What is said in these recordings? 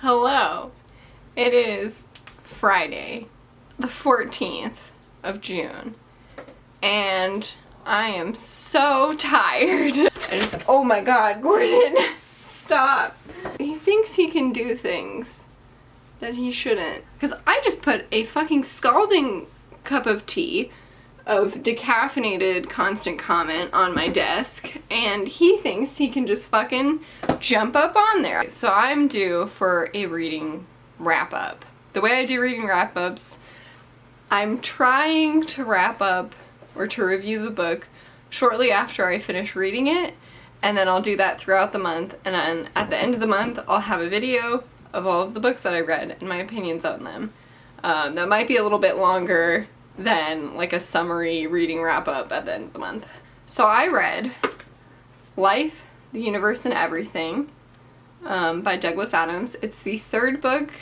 Hello. It is Friday, the 14th of June, and I am so tired. Oh my god, Gordon, stop. He thinks he can do things that he shouldn't. Because I just put a fucking scalding cup of tea of decaffeinated Constant Comment on my desk, and he thinks he can just fucking jump up on there. So I'm due for a reading wrap-up. The way I do reading wrap-ups, I'm trying to wrap up or to review the book shortly after I finish reading it, and then I'll do that throughout the month, and then at the end of the month I'll have a video of all of the books that I read and my opinions on them. That might be a little bit longer than like a summary reading wrap-up at the end of the month. So I read Life, the Universe, and Everything by Douglas Adams. It's the third book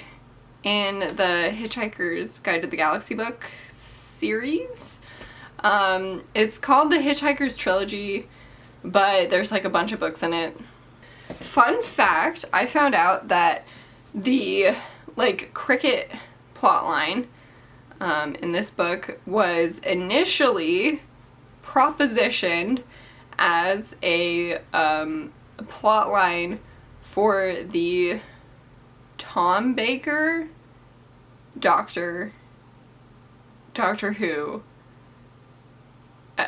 in the Hitchhiker's Guide to the Galaxy book series. It's called the Hitchhiker's Trilogy, but there's like a bunch of books in it. Fun fact, I found out that the like cricket plotline in this book was initially propositioned as a plotline for the Tom Baker Doctor Who,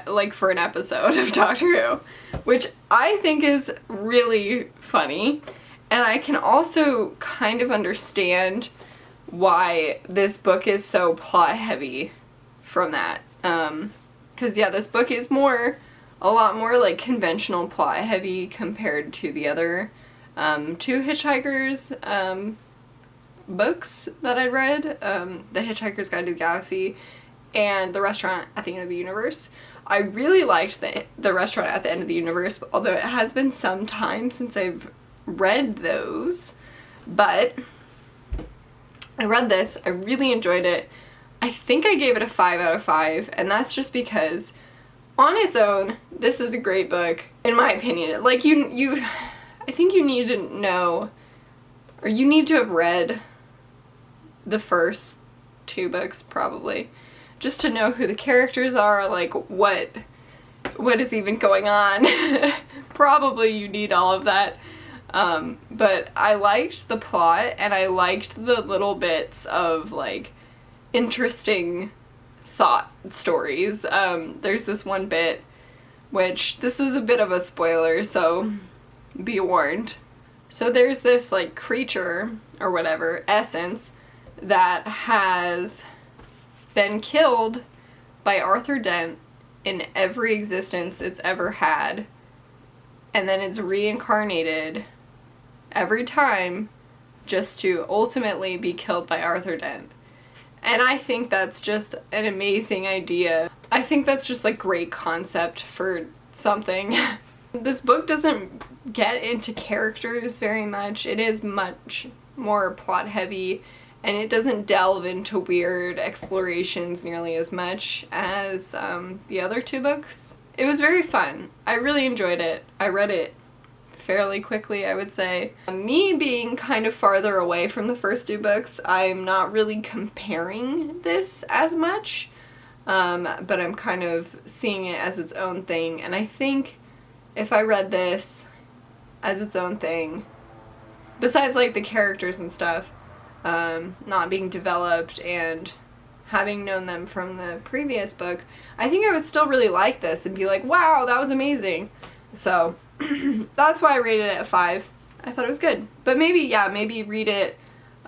like for an episode of Doctor Who, which I think is really funny, and I can also kind of understand why this book is so plot heavy from that. Because yeah, this book is a lot more like conventional plot heavy compared to the other two Hitchhikers books that I read, The Hitchhiker's Guide to the Galaxy and The Restaurant at the End of the Universe. I really liked the Restaurant at the End of the Universe, although it has been some time since I've read those, but I read this, I really enjoyed it. I think I gave it a 5 out of 5, and that's just because on its own, this is a great book, in my opinion. Like, I think you need to know, or you need to have read the first two books, probably, just to know who the characters are, like, what is even going on. Probably you need all of that. But I liked the plot, and I liked the little bits of, like, interesting thought stories. There's this one bit, which, this is a bit of a spoiler, so be warned. So there's this, like, creature, or whatever, essence, that has been killed by Arthur Dent in every existence it's ever had, and then it's reincarnated every time just to ultimately be killed by Arthur Dent. And I think that's just an amazing idea. I think that's just like great concept for something. This book doesn't get into characters very much. It is much more plot heavy, and it doesn't delve into weird explorations nearly as much as the other two books. It was very fun. I really enjoyed it. I read it fairly quickly, I would say. Me being kind of farther away from the first two books, I'm not really comparing this as much, but I'm kind of seeing it as its own thing, and I think if I read this as its own thing, besides like the characters and stuff not being developed and having known them from the previous book, I think I would still really like this and be like, wow, that was amazing. So that's why I rated it a 5. I thought it was good. But maybe read it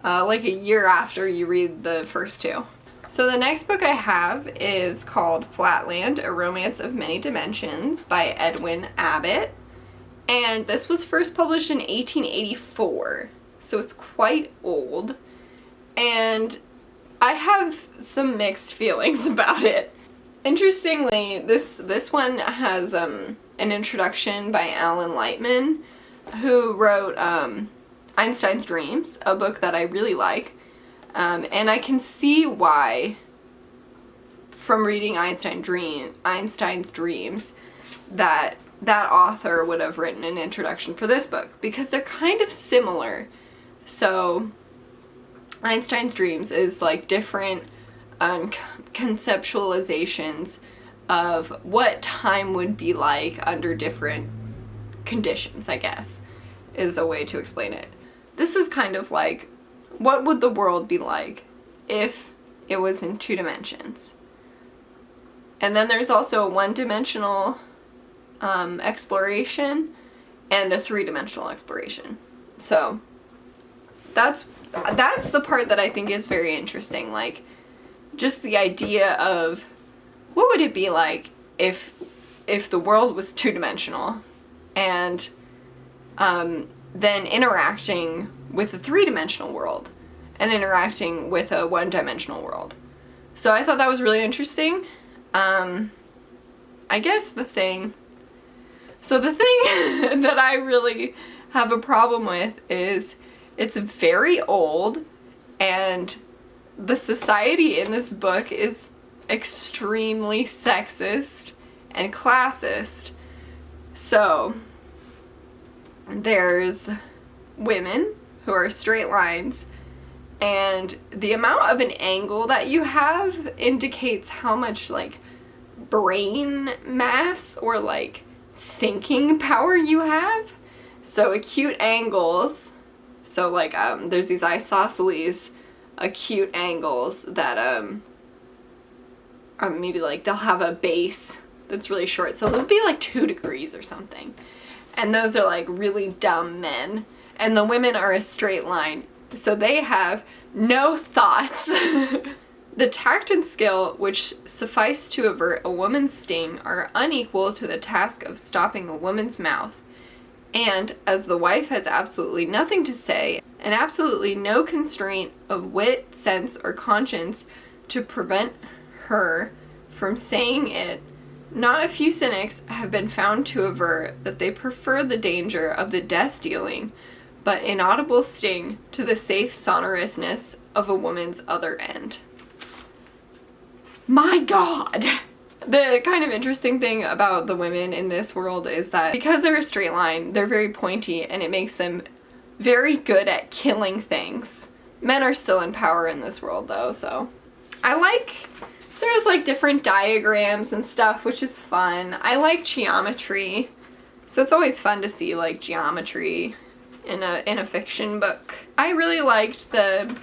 like a year after you read the first two. So the next book I have is called Flatland, A Romance of Many Dimensions by Edwin Abbott. And this was first published in 1884, so it's quite old. And I have some mixed feelings about it. Interestingly, this one has an introduction by Alan Lightman, who wrote Einstein's Dreams, a book that I really like. And I can see why, from reading Einstein's Dreams, that author would have written an introduction for this book, because they're kind of similar So Einstein's dreams is like different conceptualizations of what time would be like under different conditions, I guess, is a way to explain it. This is kind of like, what would the world be like if it was in 2 dimensions? And then there's also a 1-dimensional exploration and a 3-dimensional exploration. So that's the part that I think is very interesting. Like, just the idea of what would it be like if the world was 2-dimensional, and then interacting with a 3-dimensional world and interacting with a 1-dimensional world. So I thought that was really interesting. I guess the thing that I really have a problem with is it's very old, and the society in this book is extremely sexist and classist. So there's women who are straight lines, and the amount of an angle that you have indicates how much like brain mass or like thinking power you have. So acute angles, so like there's these isosceles acute angles that are maybe like they'll have a base that's really short, so they'll be like 2 degrees or something, and those are like really dumb men, and the women are a straight line, so they have no thoughts. The tact and skill which suffice to avert a woman's sting are unequal to the task of stopping a woman's mouth, and as the wife has absolutely nothing to say and absolutely no constraint of wit, sense, or conscience to prevent her from saying it, not a few cynics have been found to aver that they prefer the danger of the death-dealing but inaudible sting to the safe sonorousness of a woman's other end. My God! The kind of interesting thing about the women in this world is that because they're a straight line, they're very pointy, and it makes them very good at killing things. Men are still in power in this world though, so I like, there's like different diagrams and stuff, which is fun. I like geometry, so it's always fun to see like geometry in a fiction book. I really liked the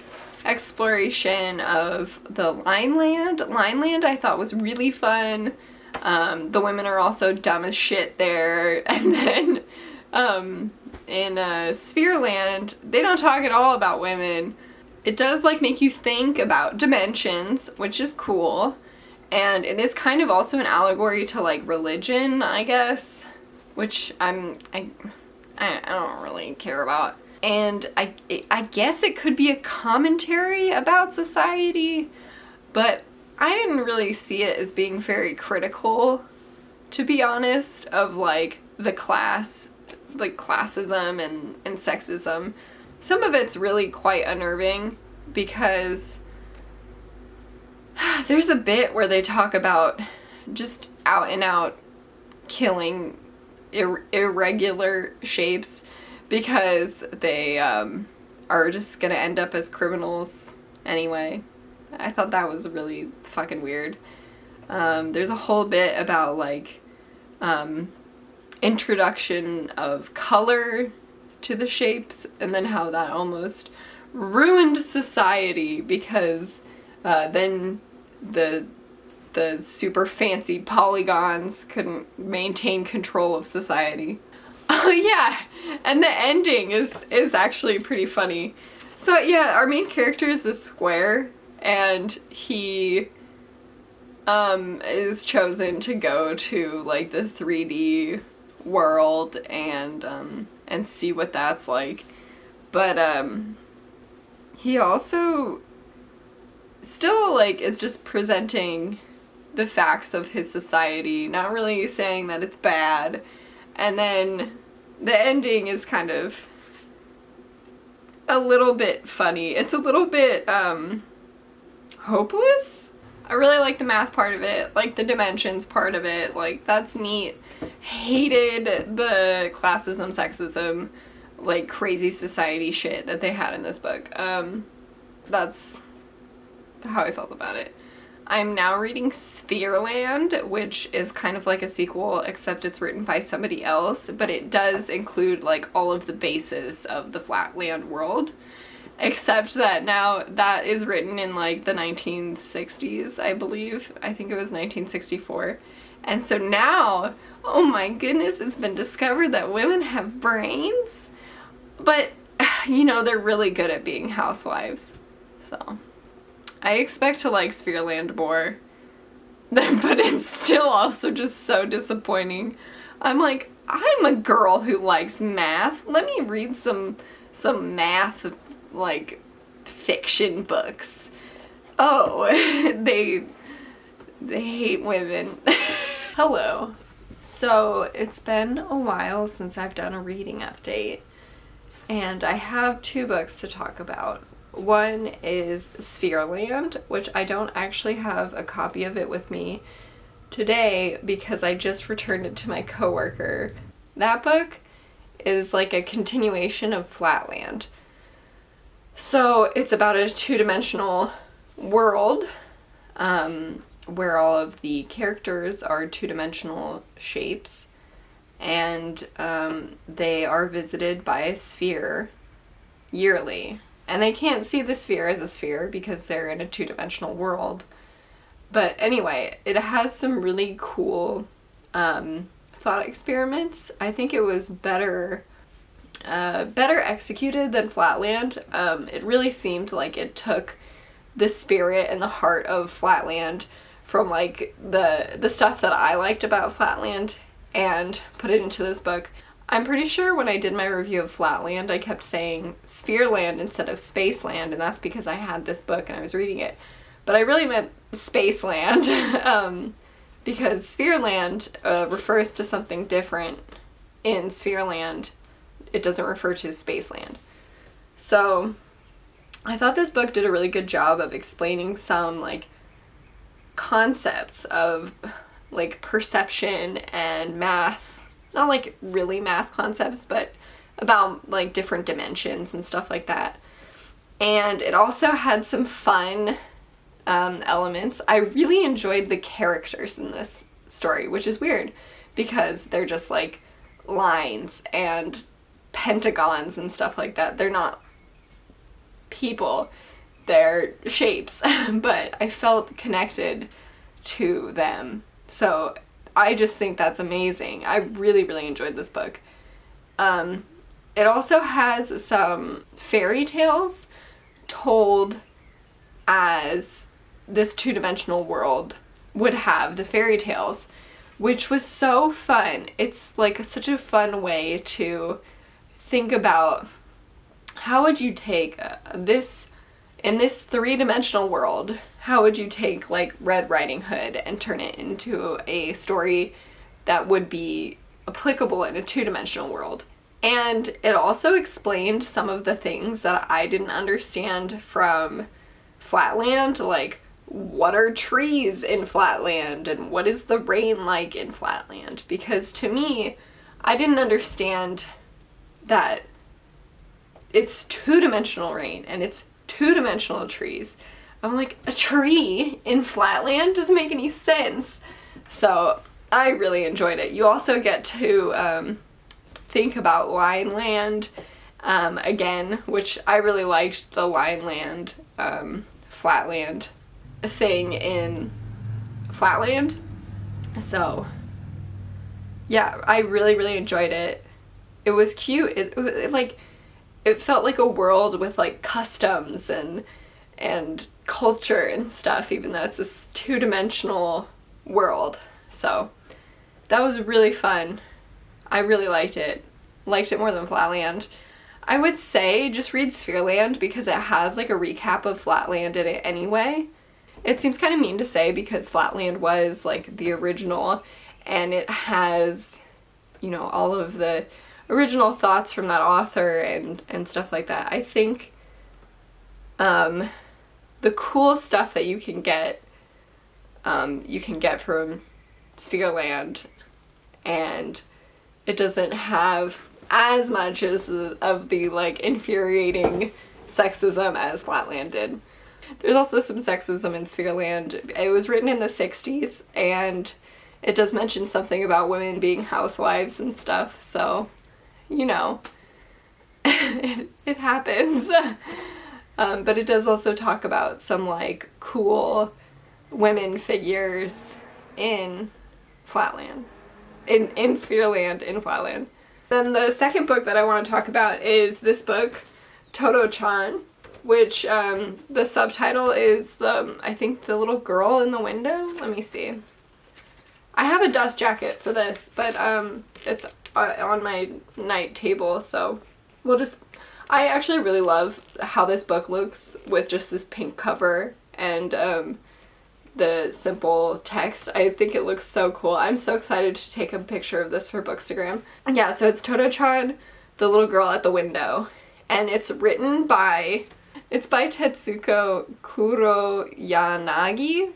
exploration of the Lineland. Lineland I thought was really fun. The women are also dumb as shit there, and then in Sphereland they don't talk at all about women. It does like make you think about dimensions, which is cool, and it is kind of also an allegory to like religion, I guess, which I don't really care about. And I guess it could be a commentary about society, but I didn't really see it as being very critical, to be honest, of like the class, like classism and sexism. Some of it's really quite unnerving because there's a bit where they talk about just out and out killing irregular shapes because they are just gonna end up as criminals anyway. I thought that was really fucking weird. There's a whole bit about like introduction of color to the shapes, and then how that almost ruined society because then the super fancy polygons couldn't maintain control of society. Oh yeah, and the ending is actually pretty funny. So yeah, our main character is the square, and he is chosen to go to like the 3D world and see what that's like. But he also still like is just presenting the facts of his society, not really saying that it's bad. And then the ending is kind of a little bit funny. It's a little bit hopeless. I really like the math part of it, like the dimensions part of it, like that's neat. Hated the classism, sexism, like crazy society shit that they had in this book. That's how I felt about it. I'm now reading Sphereland, which is kind of like a sequel, except it's written by somebody else, but it does include like all of the bases of the Flatland world, except that now that is written in like the 1960s, I believe. I think it was 1964. And so now, oh my goodness, it's been discovered that women have brains, but you know, they're really good at being housewives. So I expect to like Sphereland more, but it's still also just so disappointing. I'm like, I'm a girl who likes math. Let me read some math, like, fiction books. Oh, they hate women. Hello. So it's been a while since I've done a reading update, and I have 2 books to talk about. One is Sphereland, which I don't actually have a copy of it with me today because I just returned it to my coworker. That book is like a continuation of Flatland. So it's about a 2-dimensional world where all of the characters are 2-dimensional shapes, and they are visited by a sphere yearly. And they can't see the sphere as a sphere because they're in a 2-dimensional world. But anyway, it has some really cool thought experiments. I think it was better executed than Flatland. It really seemed like it took the spirit and the heart of Flatland from like the stuff that I liked about Flatland and put it into this book. I'm pretty sure when I did my review of Flatland, I kept saying Sphereland instead of Spaceland, and that's because I had this book and I was reading it. But I really meant Spaceland, because Sphereland refers to something different in Sphereland. It doesn't refer to Spaceland. So I thought this book did a really good job of explaining some like concepts of like perception and math. Not like really math concepts, but about like different dimensions and stuff like that. And it also had some fun elements. I really enjoyed the characters in this story, which is weird because they're just like lines and pentagons and stuff like that. They're not people, they're shapes, but I felt connected to them. So I just think that's amazing. I really, really enjoyed this book. It also has some fairy tales told as this 2-dimensional world would have the fairy tales, which was so fun. It's like such a fun way to think about how would you take this, in this 3-dimensional world, how would you take like Red Riding Hood and turn it into a story that would be applicable in a 2-dimensional world? And it also explained some of the things that I didn't understand from Flatland, like what are trees in Flatland and what is the rain like in Flatland? Because to me, I didn't understand that it's 2-dimensional rain and it's 2-dimensional trees. I'm like, a tree in Flatland doesn't make any sense. So I really enjoyed it. You also get to think about Lineland again, which I really liked the Lineland, Flatland thing in Flatland. So yeah, I really, really enjoyed it. It was cute. It felt like a world with like customs and culture and stuff, even though it's this 2-dimensional world. So that was really fun. I really liked it. Liked it more than Flatland. I would say just read Sphereland because it has like a recap of Flatland in it anyway. It seems kind of mean to say because Flatland was like the original and it has, you know, all of the original thoughts from that author and stuff like that. I think the cool stuff that you can get from Sphereland, and it doesn't have as much as of the like infuriating sexism as Flatland did. There's also some sexism in Sphereland. It was written in the 60s, and it does mention something about women being housewives and stuff, so, you know, it happens. But it does also talk about some, like, cool women figures in Flatland. In Sphereland, in Flatland. Then the second book that I want to talk about is this book, Totto-Chan, which the subtitle is I think the little girl in the window. Let me see. I have a dust jacket for this, but it's on my night table, so we'll just. I actually really love how this book looks with just this pink cover and the simple text. I think it looks so cool. I'm so excited to take a picture of this for Bookstagram. Yeah, so it's Totto-Chan, the little girl at the window, and it's written by. It's by Tetsuko Kuroyanagi,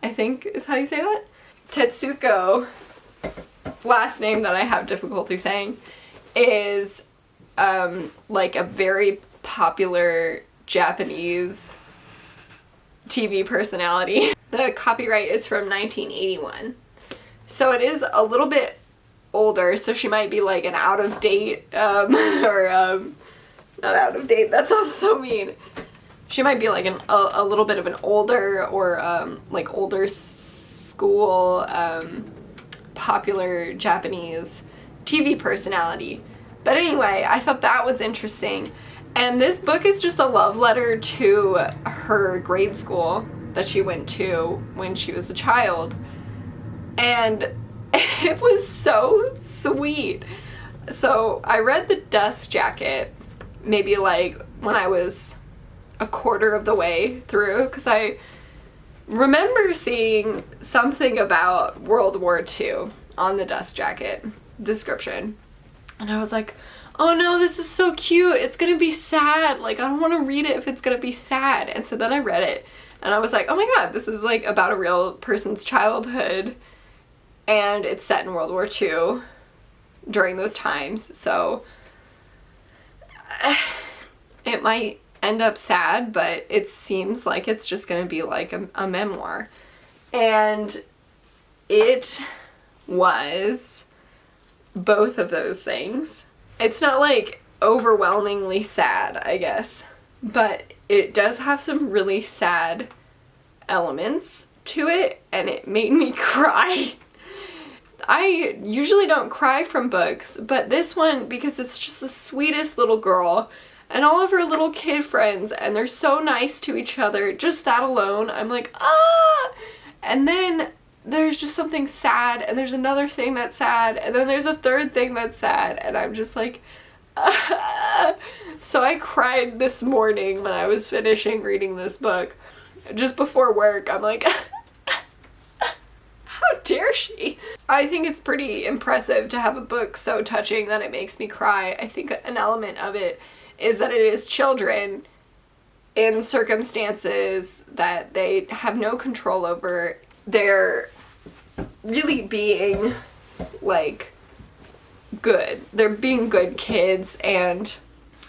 I think is how you say that. Tetsuko, last name that I have difficulty saying, is like a very popular Japanese TV personality. The copyright is from 1981. So it is a little bit older, so she might be like an out of date, not out of date, that sounds so mean. She might be like a little bit of an older or like older school popular Japanese TV personality. But anyway, I thought that was interesting. And this book is just a love letter to her grade school that she went to when she was a child. And it was so sweet. So I read the dust jacket maybe like when I was a quarter of the way through, because I remember seeing something about World War II on the dust jacket description. And I was like, oh no, this is so cute. It's gonna be sad. Like, I don't want to read it if it's gonna be sad. And so then I read it and I was like, oh my god, this is like about a real person's childhood. And it's set in World War II during those times. So it might end up sad, but it seems like it's just gonna be like a memoir. And it was both of those things. It's not like overwhelmingly sad, I guess, but it does have some really sad elements to it, and it made me cry. I usually don't cry from books, but this one, because it's just the sweetest little girl and all of her little kid friends, and they're so nice to each other, just that alone, I'm like, ah! And then there's just something sad, and there's another thing that's sad, and then there's a third thing that's sad, and I'm just like, ah! So I cried this morning when I was finishing reading this book. Just before work, I'm like, how dare she? I think it's pretty impressive to have a book so touching that it makes me cry. I think an element of it is that it is children in circumstances that they have no control over. They're really being, like, good. They're being good kids, and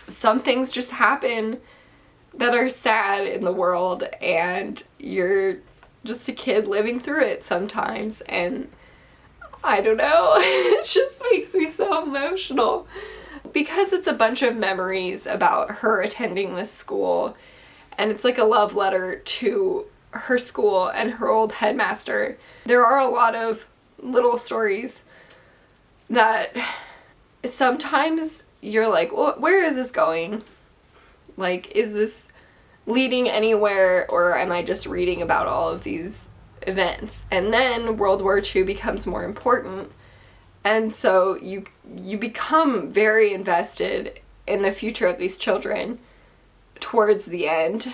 some things just happen that are sad in the world, and you're just a kid living through it sometimes, and I don't know, it just makes me so emotional. Because it's a bunch of memories about her attending this school, and it's like a love letter to her school and her old headmaster. There are a lot of little stories that sometimes you're like, well, where is this going? Like, is this leading anywhere, or am I just reading about all of these events? And then World War II becomes more important, and so you become very invested in the future of these children towards the end.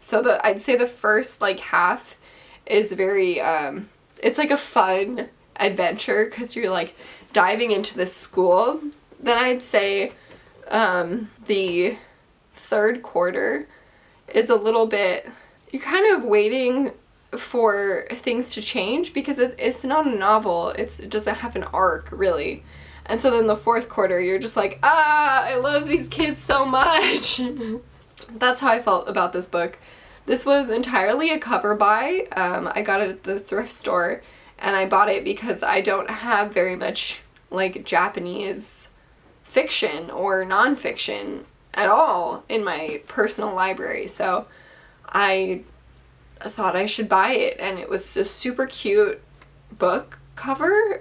So I'd say the first like half is very it's like a fun adventure because you're like diving into this school. Then I'd say the third quarter is a little bit, you're kind of waiting for things to change because it's not a novel. It doesn't have an arc really. And so then the fourth quarter, you're just like, I love these kids so much. That's how I felt about this book. This was entirely a cover buy. I got it at the thrift store, and I bought it because I don't have very much like Japanese fiction or nonfiction at all in my personal library. So I thought I should buy it, and it was a super cute book cover.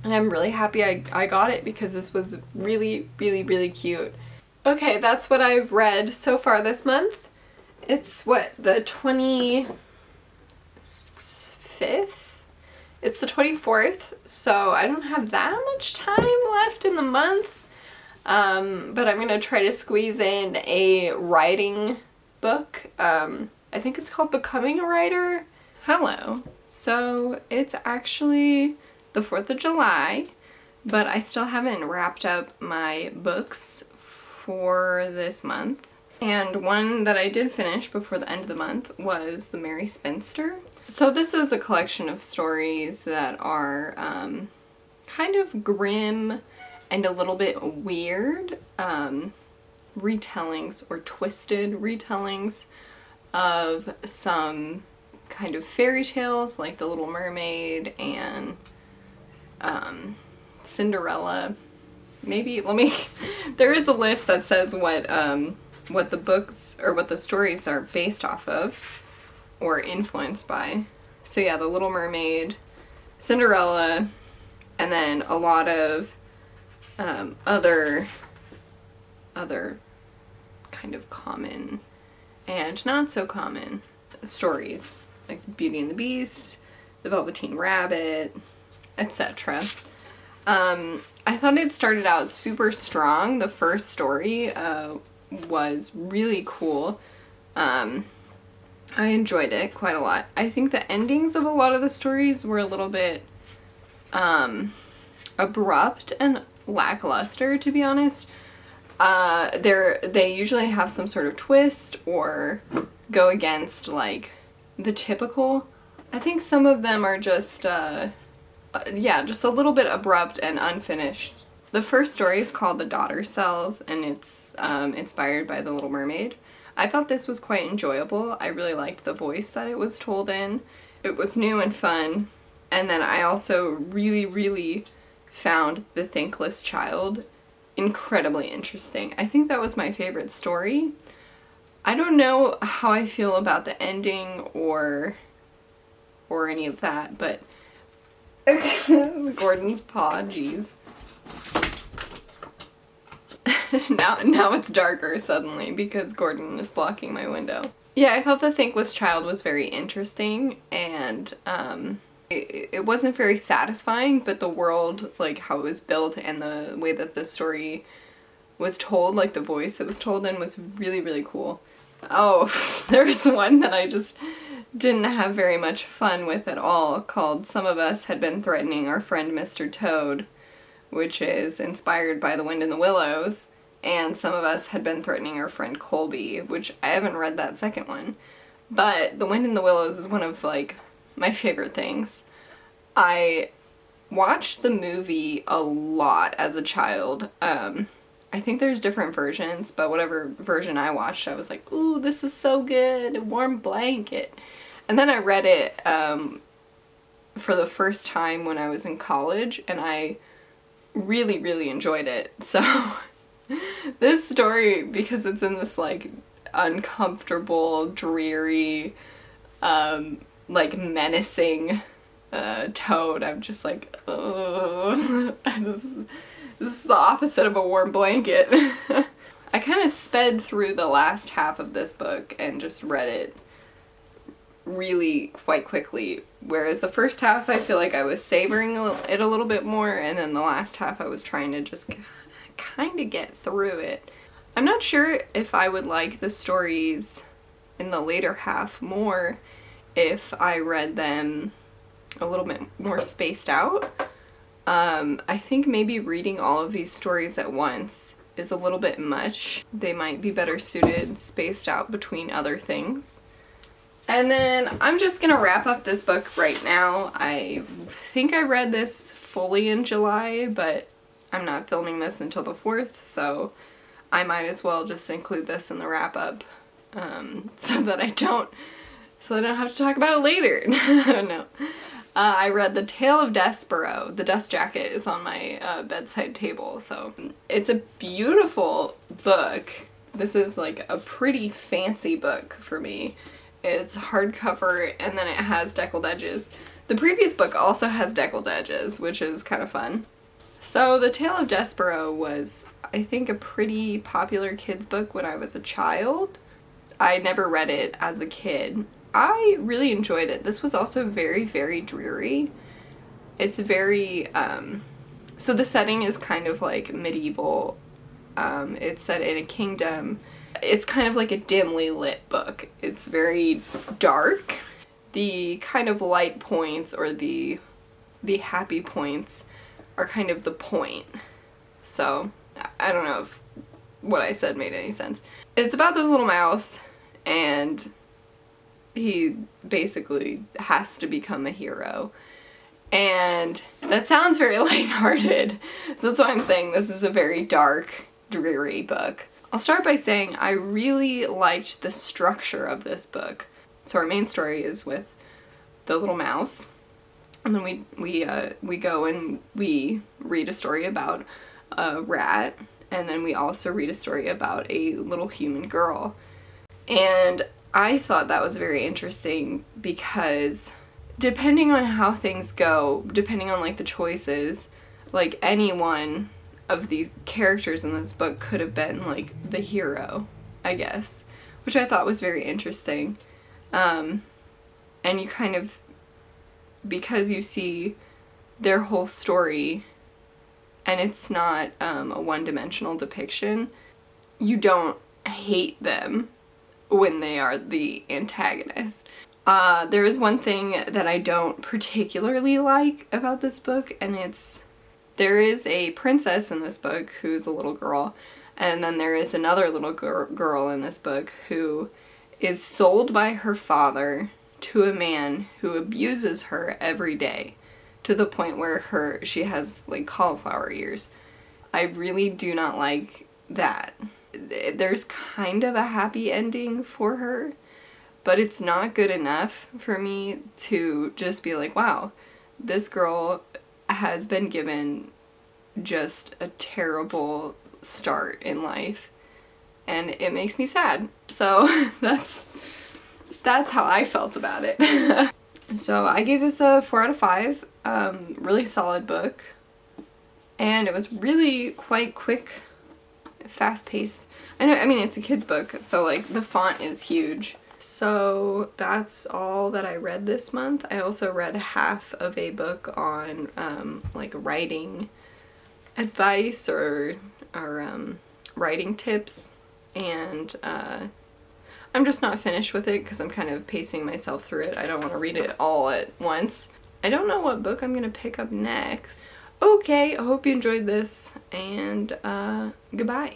And I'm really happy I got it because this was really, really, really cute. Okay, that's what I've read so far this month. It's what, the 25th? It's the 24th, so I don't have that much time left in the month. But I'm gonna try to squeeze in a writing book. I think it's called Becoming a Writer. Hello. So it's actually the 4th of July, but I still haven't wrapped up my books for this month. And one that I did finish before the end of the month was The Merry Spinster. So this is a collection of stories that are kind of grim and a little bit weird retellings or twisted retellings of some kind of fairy tales like The Little Mermaid and Cinderella. Maybe, there is a list that says what the books or what the stories are based off of or influenced by. So yeah, The Little Mermaid, Cinderella, and then a lot of other kind of common and not so common stories like Beauty and the Beast, The Velveteen Rabbit, etc. I thought it started out super strong. The first story was really cool. I enjoyed it quite a lot. I think the endings of a lot of the stories were a little bit abrupt and lackluster, to be honest. They usually have some sort of twist or go against like the typical. I think some of them are just just a little bit abrupt and unfinished. The first story is called The Daughter Cells, and it's inspired by The Little Mermaid. I thought this was quite enjoyable. I really liked the voice that it was told in. It was new and fun. And then I also really, really found The Thankless Child incredibly interesting. I think that was my favorite story. I don't know how I feel about the ending or any of that, but this is Gordon's paw, jeez. Now it's darker suddenly because Gordon is blocking my window. Yeah, I thought The Thankless Child was very interesting, and it wasn't very satisfying, but the world, like how it was built and the way that the story was told, like the voice it was told in, was really, really cool. Oh, there's one that I just didn't have very much fun with at all, called Some of Us Had Been Threatening Our Friend Mr. Toad, which is inspired by The Wind in the Willows, and Some of Us Had Been Threatening Our Friend Colby, which I haven't read that second one. But The Wind in the Willows is one of, like, my favorite things. I watched the movie a lot as a child. I think there's different versions, but whatever version I watched, I was like, ooh, this is so good, a warm blanket. And then I read it for the first time when I was in college, and I really, really enjoyed it. So this story, because it's in this like uncomfortable, dreary, like menacing Toad, I'm just like, oh, this is the opposite of a warm blanket. I kind of sped through the last half of this book and just read it really quite quickly, whereas the first half I feel like I was savoring it a little bit more, and then the last half I was trying to just kind of get through it. I'm not sure if I would like the stories in the later half more if I read them a little bit more spaced out. I think maybe reading all of these stories at once is a little bit much. They might be better suited spaced out between other things. And then I'm just gonna wrap up this book right now. I think I read this fully in July, but I'm not filming this until the 4th, so I might as well just include this in the wrap-up, so that I don't have to talk about it later. No. I read The Tale of Despereaux. The dust jacket is on my bedside table, so it's a beautiful book. This is like a pretty fancy book for me. It's hardcover, and then it has deckled edges. The previous book also has deckled edges, which is kind of fun. So The Tale of Despereaux was, I think, a pretty popular kids book when I was a child. I never read it as a kid. I really enjoyed it. This was also very, very dreary. It's very, so the setting is kind of like medieval. It's set in a kingdom. It's kind of like a dimly lit book. It's very dark. The kind of light points, or the happy points, are kind of the point. So, I don't know if what I said made any sense. It's about this little mouse, and he basically has to become a hero. And that sounds very lighthearted, so that's why I'm saying this is a very dark, dreary book. I'll start by saying I really liked the structure of this book. So our main story is with the little mouse, and then we go and we read a story about a rat, and then we also read a story about a little human girl. And I thought that was very interesting because depending on how things go, depending on like the choices, like any one of the characters in this book could have been like the hero, I guess, which I thought was very interesting. And you kind of, because you see their whole story and it's not a one-dimensional depiction, you don't hate them when they are the antagonist. There is one thing that I don't particularly like about this book, and there is a princess in this book who's a little girl, and then there is another little girl in this book who is sold by her father to a man who abuses her every day to the point where she has like cauliflower ears. I really do not like that. There's kind of a happy ending for her, but it's not good enough for me to just be like, wow, this girl has been given just a terrible start in life, and it makes me sad. So that's how I felt about it. So I gave this a 4 out of 5. Really solid book, and it was really quite quick, fast-paced. I mean it's a kid's book, so like the font is huge. So that's all that I read this month. I also read half of a book on like writing advice or writing tips, and I'm just not finished with it because I'm kind of pacing myself through it. I don't want to read it all at once. I don't know what book I'm gonna pick up next. Okay, I hope you enjoyed this, and goodbye.